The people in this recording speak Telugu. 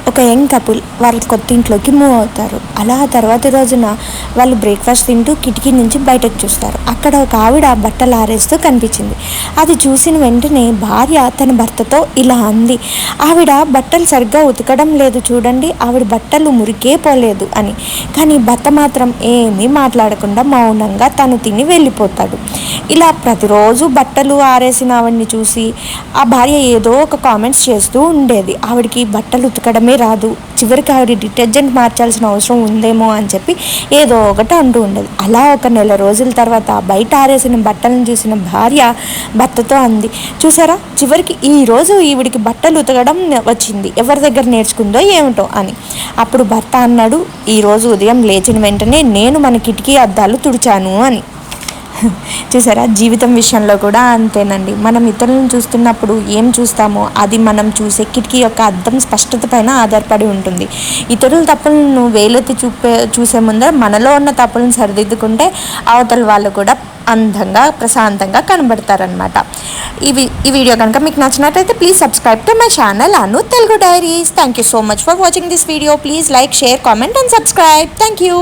ఒక యంగ్ కపుల్ వాళ్ళ కొత్త ఇంట్లోకి మూవ్ అవుతారు. అలా తర్వాత రోజున వాళ్ళు బ్రేక్ఫాస్ట్ తింటూ కిటికీ నుంచి బయటకు చూస్తారు. అక్కడ ఒక ఆవిడ బట్టలు ఆరేస్తూ కనిపించింది. అది చూసిన వెంటనే భార్య తన భర్తతో ఇలా అంది, ఆవిడ బట్టలు సరిగ్గా ఉతకడం లేదు చూడండి, ఆవిడ బట్టలు మురికే పోలేదు అని. కానీ భర్త మాత్రం ఏమీ మాట్లాడకుండా మౌనంగా తను తిని వెళ్ళిపోతాడు. ఇలా ప్రతిరోజు బట్టలు ఆరేసిన ఆవిడని చూసి ఆ భార్య ఏదో ఒక కామెంట్స్ చేస్తూ ఉండేది. ఆవిడకి బట్టలు ఉతకడమే రాదు, చివరికి ఆవిడ డిటర్జెంట్ మార్చాల్సిన అవసరం ఉందేమో అని చెప్పి ఏదో ఒకటి అంటూ ఉండేది. అలా ఒక నెల రోజుల తర్వాత బయట ఆరేసిన బట్టలను చూసిన భార్య భర్తతో అంది, చూసారా చివరికి ఈరోజు ఈవిడికి బట్టలు ఉతకడం వచ్చింది, ఎవరి దగ్గర నేర్చుకుందో ఏమిటో అని. అప్పుడు భర్త అన్నాడు, ఈరోజు ఉదయం లేచిన వెంటనే నేను మన కిటికీ అద్దాలు తుడిచాను అని. చూసారా, జీవితం విషయంలో కూడా అంతేనండి. మనం ఇతరులను చూస్తున్నప్పుడు ఏం చూస్తామో అది మనం చూసే కిటికీ యొక్క అద్దం స్పష్టత పైన ఆధారపడి ఉంటుంది. ఇతరుల తప్పులను వేలెత్తి చూసే ముందర మనలో ఉన్న తప్పులను సరిదిద్దుకుంటే అవతల వాళ్ళు కూడా అందంగా ప్రశాంతంగా కనబడతారనమాట. ఈ వీడియో కనుక మీకు నచ్చినట్లయితే please subscribe to my channel Anu Telugu diaries. Thank you so much for watching this video. Please like, share, comment and subscribe. Thank you.